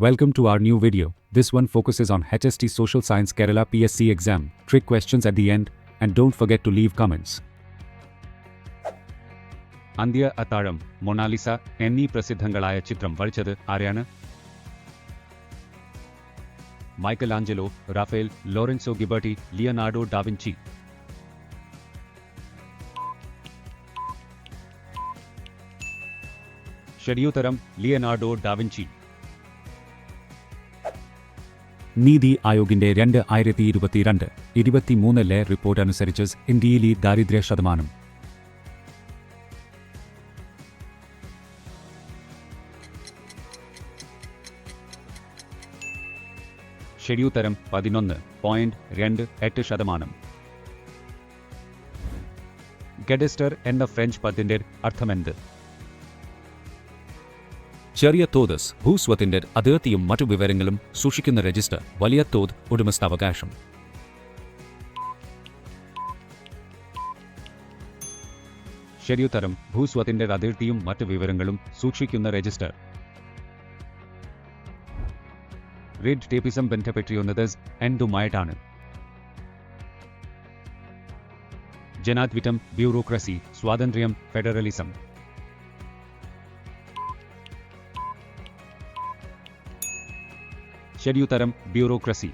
Welcome to our new video. This one focuses on HST Social Science Kerala PSC exam, trick questions at the end, and don't forget to leave comments. അന്ത്യ അത്താഴം, Mona Lisa എന്നീ പ്രസിദ്ധങ്ങളായ ചിത്രം വരച്ചത് ആരാണ്? Michelangelo, Raphael, Lorenzo Ghiberti, Leonardo da Vinci. ശരിയുത്തരം Leonardo da Vinci. നീതി ആയോഗിന്റെ 2022-23 report അനുസരിച്ച് ഇന്ത്യയിലെ ദാരിദ്ര്യ ശതമാനം ശരിയുത്തരം 11.28%. ഗഡസ്റ്റർ എന്ന ഫ്രഞ്ച് പദത്തിന്റെ അർത്ഥമെന്ത്? ചെറിയ തോത് ഭൂസ്വത്തിന്റെ അതിർത്തിയും മറ്റു വിവരങ്ങളും സൂക്ഷിക്കുന്ന രജിസ്റ്റർ. വലിയ തോത് ഉടമസ്ഥാവകാശം. ശരിയുത്തരം ഭൂസ്വത്തിന്റെ അതിർത്തിയും മറ്റു വിവരങ്ങളും സൂക്ഷിക്കുന്ന രജിസ്റ്റർ. റെഡ് ടേപ്പിസം ബന്ധപ്പെട്ടിരിക്കുന്നത് എന്തുമായിട്ടാണ്? ജനാധിപത്യം, ബ്യൂറോക്രസി, സ്വാതന്ത്ര്യം, ഫെഡറലിസം. ശരിയുത്തരം ബ്യൂറോക്രസി.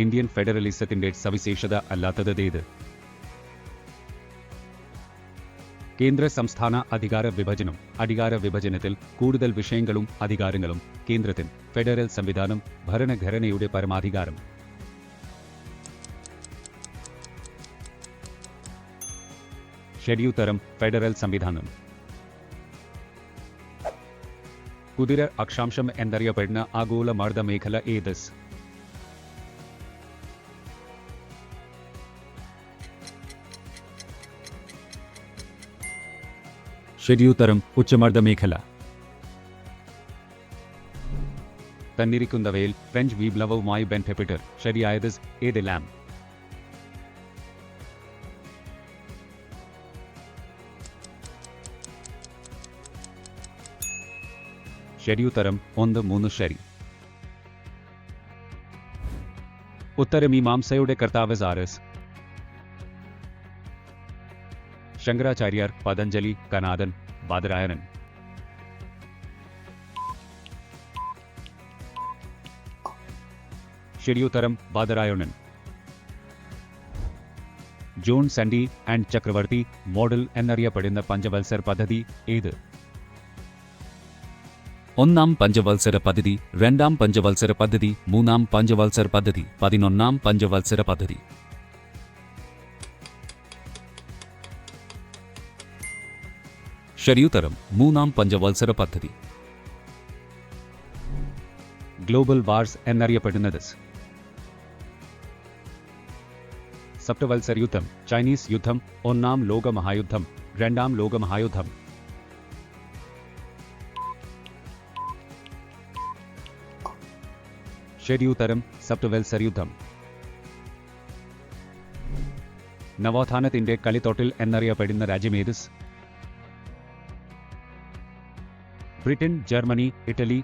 ഇന്ത്യൻ ഫെഡറലിസത്തിന്റെ സവിശേഷത അല്ലാത്തതേത്? കേന്ദ്ര സംസ്ഥാന അധികാര വിഭജനം. അധികാര വിഭജനത്തിൽ കൂടുതൽ വിഷയങ്ങളും അധികാരങ്ങളും കേന്ദ്രത്തിന്. ഫെഡറൽ സംവിധാനം, ഭരണഘടനയുടെ പരമാധികാരം. ശരിയുത്തരം ഫെഡറൽ സംവിധാനം. കുതിര അക്ഷാംശം എന്നറിയപ്പെടുന്ന ആഗോള മർദ്ദ മേഖല ഏത്? ശരിയുത്തരം ഉച്ചമർദ്ദ മേഖല. തന്നിരിക്കുന്നവയിൽ ഫ്രഞ്ച് വിപ്ലവവുമായി ബന്ധപ്പെട്ട് ശരിയായത് ഏതെല്ലാം? ശരിയുത്തരം 1-3 ശരി. ഉത്തരമീമാംസയുടെ കർത്താവ് ആര്? ശങ്കരാചാര്യർ, പതഞ്ജലി, കനാദൻ, ബാദരായണൻ. ശരിയുത്തരം ബാദരായണൻ. ജോൺ സൻഡി ആൻഡ് ചക്രവർത്തി മോഡൽ എന്നറിയപ്പെടുന്ന പഞ്ചവത്സര പദ്ധതി ഏത്? ഒന്നാം പഞ്ചവത്സര പദ്ധതി, രണ്ടാം പഞ്ചവത്സര പദ്ധതി, മൂന്നാം പഞ്ചവത്സര പദ്ധതി, 11ാം പഞ്ചവത്സര പദ്ധതി. ശരിയുത്തരം മൂന്നാം പഞ്ചവത്സര പദ്ധതി. ഗ്ലോബൽ വാർസ് എന്നറിയപ്പെടുന്നത്? സപ്തവത്സര യുദ്ധം, ചൈനീസ് യുദ്ധം, ഒന്നാം ലോകമഹായുദ്ധം, രണ്ടാം ലോകമഹായുദ്ധം. ശരിയുത്തരം സപ്തവത്സര യുദ്ധം. നവോത്ഥാനത്തിന്റെ കളിത്തോട്ടിൽ എന്നറിയപ്പെടുന്ന രാജ്യമേത്? Britain, Germany, Italy,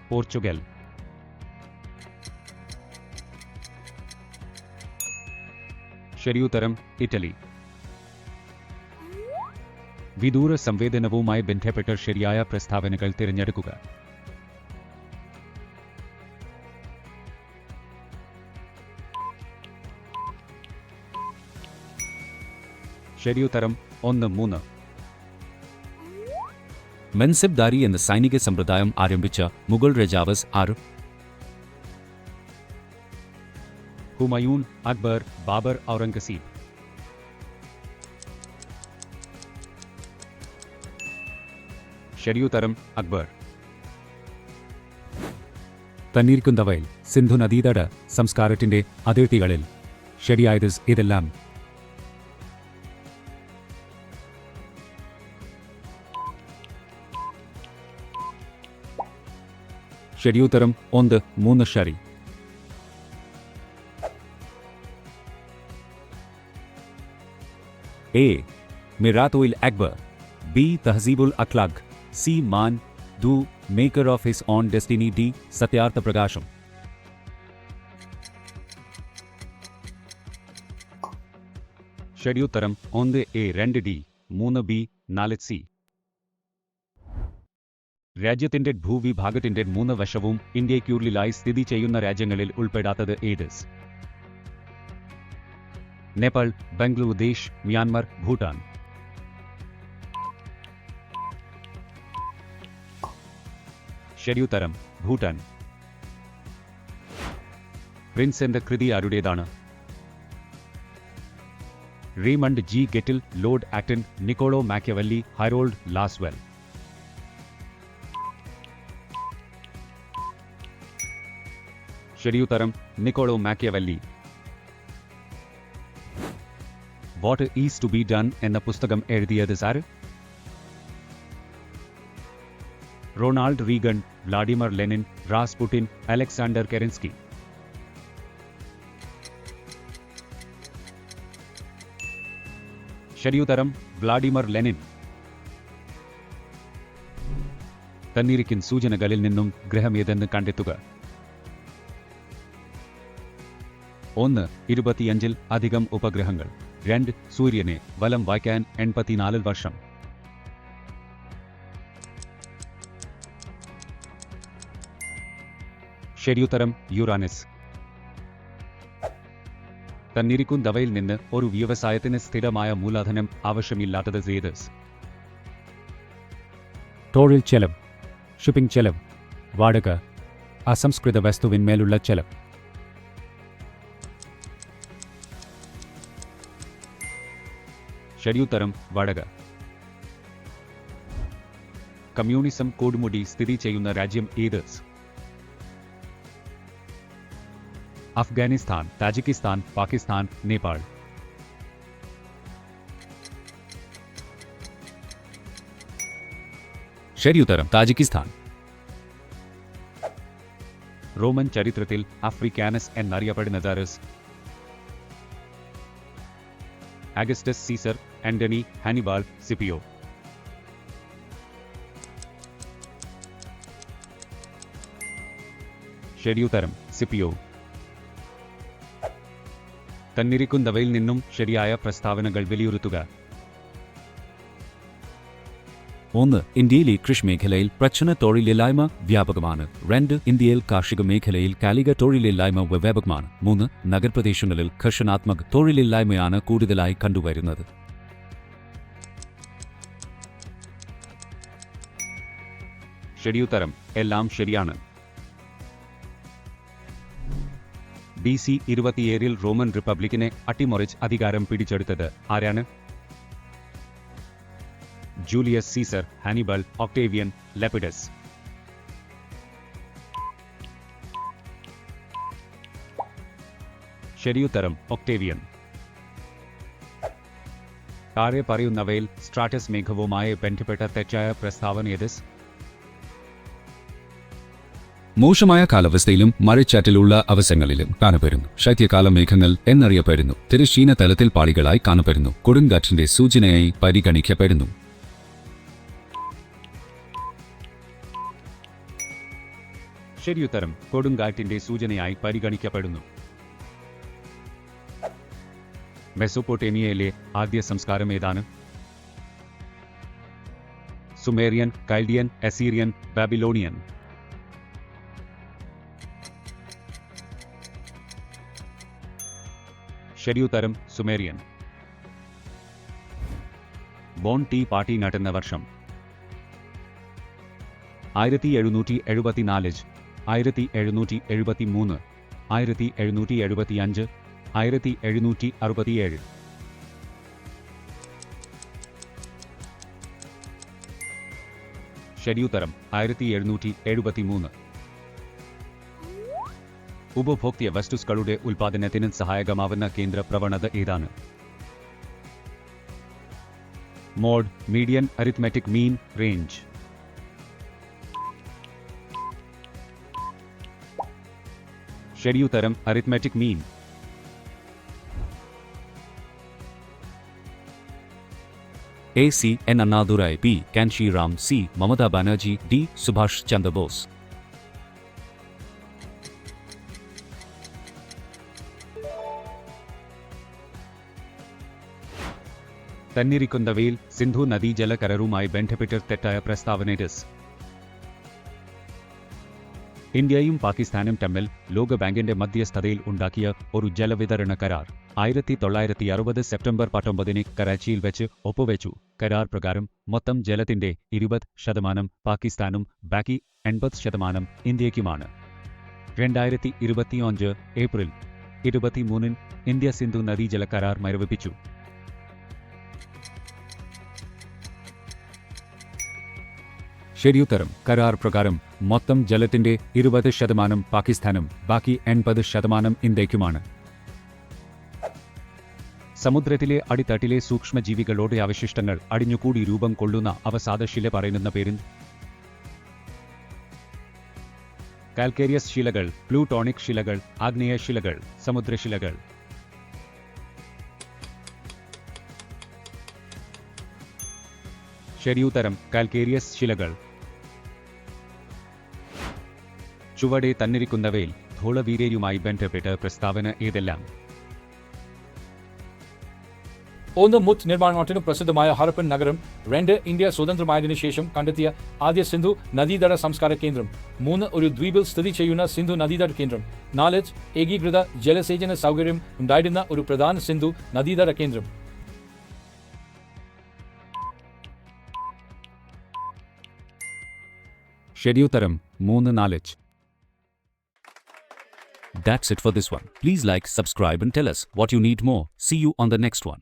Portugal. ശരിയുത്തരം ഇറ്റലി. വിദൂര സംവേദനവുമായി ബന്ധപ്പെട്ട ശരിയായ പ്രസ്താവനകൾ തിരഞ്ഞെടുക്കുക. ശരിയുത്തരം 1-3. മെൻസിബ്ദാരി എന്ന സൈനിക സമ്പ്രദായം ആരംഭിച്ച മുഗൾ രാജാവ് ആര്? ഹുമയൂൺ, അക്ബർ, ബാബർ, ഔറംഗസീബ്. ശരിയുത്തരം അക്ബർ. തന്നിരിക്കുന്നവയിൽ സിന്ധു നദീതട സംസ്കാരത്തിന്റെ അതിർത്തികളിൽ ശരിയായത് ഇതെല്ലാം? ശരിയുത്തരം 1-3 ശരി. A. Miratul Akbar. B. Tahzibul Akhlaq. C. Man. Do. Maker of his own destiny. D. Satyartha Pragasham. ശരിയുത്തരം 1 എ 2 ഡി 3 ബി 4 സി. രാജ്യത്തിന്റെ ഭൂവിഭാഗത്തിന്റെ 3 വശവും ഇന്ത്യയ്ക്കുള്ളിലായി സ്ഥിതി ചെയ്യുന്ന രാജ്യങ്ങളിൽ ഉൾപ്പെടാത്തത് ഏത്? നേപ്പാൾ, ബംഗ്ലാദേശ്, മ്യാൻമർ, ഭൂട്ടാൻ. ശരിയുത്തരം ഭൂട്ടാൻ. പ്രിൻസ് എന്ന കൃതി ആരുടേതാണ്? Raymond G Gettell, Lord Acton, Niccolo Machiavelli, Harold Lasswell. ശരിയുത്തരം Niccolo Machiavelli. What is to be done എന്ന പുസ്തകം എഴുതിയത് ആര്? Ronald Reagan, Vladimir Lenin, Rasputin, Alexander Kerensky. ശരിയുത്തരം വ്ളാഡിമർ ലെനിൻ. തന്നിരിക്കുന്ന സൂചനകളിൽ നിന്നും ഗ്രഹം ഏതെന്ന് കണ്ടെത്തുക. 1. 25-ൽ അധികം ഉപഗ്രഹങ്ങൾ. 2. സൂര്യനെ വലം വയ്ക്കാൻ 84 വർഷം. ശരിയുത്തരം യുറാനസ്. തന്നിരിക്കുന്നവയിൽ നിന്ന് ഒരു വ്യവസായത്തിന് സ്ഥിരമായ മൂലധനം ആവശ്യമില്ലാത്തത് ഏത്? തൊഴിൽ ചെലവ്, ഷിപ്പിംഗ് ചെലവ്, വാടക, അസംസ്കൃത വസ്തുവിന്മേലുള്ള ചെലവ്. ശരിയുത്തരം വാടക. കമ്മ്യൂണിസം കൊടുമുടി സ്ഥിതി ചെയ്യുന്ന രാജ്യം ഏത്? അഫ്ഗാനിസ്ഥാൻ, താജിക്കിസ്ഥാൻ, പാകിസ്ഥാൻ, നേപ്പാൾ. ശരിയുത്തരം താജിക്കിസ്ഥാൻ. റോമൻ ചരിത്രത്തിൽ ആഫ്രിക്കാനസ് എന്നറിയപ്പെടുന്നത് ആര്? Augustus Caesar, Antony, Hannibal, Scipio. ശരിയുത്തരം സിപിയോ. തന്നിരിക്കുന്നവയിൽ നിന്നും ശരിയായ പ്രസ്താവനകൾ വിലയിരുത്തുക. 1. ഇന്ത്യയിലെ കൃഷി മേഖലയിൽ പ്രച്ഛന്ന തൊഴിലില്ലായ്മ വ്യാപകമാണ്. 2. ഇന്ത്യയിൽ കാർഷിക മേഖലയിൽ കാലിക തൊഴിലില്ലായ്മ വ്യാപകമാണ്. 3. നഗരപ്രദേശങ്ങളിൽ കർഷനാത്മക തൊഴിലില്ലായ്മയാണ് കൂടുതലായി കണ്ടുവരുന്നത്. ശരിയുത്തരം എല്ലാം ശരിയാണ്. BC 27-ൽ റോമൻ റിപ്പബ്ലിക്കിനെ അട്ടിമറിച്ച് അധികാരം പിടിച്ചെടുത്തത് ആരാണ്? Julius Caesar, Hannibal, Octavian, Lepidus. ശരിയുത്തരം ഒക്ടേവിയൻ. താഴെ പറയുന്നവയിൽ സ്ട്രാറ്റസ് മേഘവുമായി ബന്ധപ്പെട്ട തെറ്റായ പ്രസ്താവന ഏത്? മോശമായ കാലാവസ്ഥയിലും മഴച്ചാറ്റിലുള്ള അവസരങ്ങളിലും കാണപ്പെടുന്നു. ശൈത്യകാല മേഘങ്ങൾ എന്നറിയപ്പെടുന്നു. തിരശ്ചീന തലത്തിൽ പാളികളായി കാണപ്പെടുന്നു. കൊടുങ്കാറ്റിന്റെ സൂചനയായി പരിഗണിക്കപ്പെടുന്നു. ശരിയുത്തരം കൊടുങ്കാറ്റിന്റെ സൂചനയായി പരിഗണിക്കപ്പെടുന്നു. മെസോപ്പൊട്ടേമിയയിലെ ആദ്യ സംസ്കാരം ഏതാണ്? Sumerian, Chaldean, Assyrian, Babylonian. ശരിയുത്തരം സുമേറിയൻ. ബോൺ ടീ പാർട്ടി നടന്ന വർഷം? 1774, 1773, 1775, 1767. ശരിയുത്തരം 1773. ഉപഭോക്തൃ വസ്തുക്കളുടെ ഉൽപാദനത്തിന് സഹായകമാവുന്ന കേന്ദ്ര പ്രവണത ഏതാണ്? Mode, median, arithmetic mean, range. ശരിയുത്തരം arithmetic mean. A. C. N. Annadurai. B. Kanshi Ram. C. Mamata Banerjee. D. Subhash Chandra Bose. തന്നിരിക്കുന്നവയിൽ സിന്ധു നദീജല കരാറുമായി ബന്ധപ്പെട്ട് തെറ്റായ പ്രസ്താവന. ഇന്ത്യയും പാകിസ്ഥാനും തമ്മിൽ ലോകബാങ്കിന്റെ മധ്യസ്ഥതയിൽ ഉണ്ടാക്കിയ ഒരു ജലവിതരണ കരാർ 1960 സെപ്റ്റംബർ 19 കറാച്ചിയിൽ വെച്ച് ഒപ്പുവെച്ചു. കരാർ പ്രകാരം മൊത്തം ജലത്തിന്റെ 20% പാകിസ്ഥാനും ബാക്കി 80% ഇന്ത്യയ്ക്കുമാണ്. 2025 ഏപ്രിൽ 23 ഇന്ത്യ സിന്ധു നദീജല കരാർ മരവിപ്പിച്ചു. ശരിയുത്തരം കരാർ പ്രകാരം മൊത്തം ജലത്തിന്റെ 20% പാകിസ്ഥാനും ബാക്കി 80% ഇന്ത്യയ്ക്കുമാണ്. സമുദ്രത്തിലെ അടിത്തട്ടിലെ സൂക്ഷ്മജീവികളുടെ അവശിഷ്ടങ്ങൾ അടിഞ്ഞുകൂടി രൂപം കൊള്ളുന്ന അവസാദശില പറയുന്ന പേരിൽ കാൽക്കേരിയസ് ശിലകൾ, പ്ലൂട്ടോണിക് ശിലകൾ, ആഗ്നേയ ശിലകൾ, സമുദ്രശിലകൾ. ശരിയുത്തരം കാൽക്കേരിയസ് ശിലകൾ. ചുവടെ തന്നിരിക്കുന്നവയിൽ ധോളവീരയുമായി ബന്ധപ്പെട്ട പ്രസ്താവന ഏതെല്ലാം? 1. മുത്ത് നിർമ്മാണത്തിന് പ്രസിദ്ധമായ ഹരപ്പൻ നഗരം. 2. ഇന്ത്യ സ്വതന്ത്രമായതിനു ശേഷം കണ്ടെത്തിയ ആദ്യ സിന്ധു നദീതട സംസ്കാര കേന്ദ്രം. 3. ഒരു ദ്വീപിൽ സ്ഥിതി ചെയ്യുന്ന സിന്ധു നദീതട കേന്ദ്രം. 4. ഏകീകൃത ജലസേചന സൗകര്യം ഉണ്ടായിരുന്ന ഒരു പ്രധാന സിന്ധു നദീതട കേന്ദ്രം. ശരിയുത്തരം 3, 4. That's it for this one. Please like, subscribe and tell us what you need more. See you on the next one.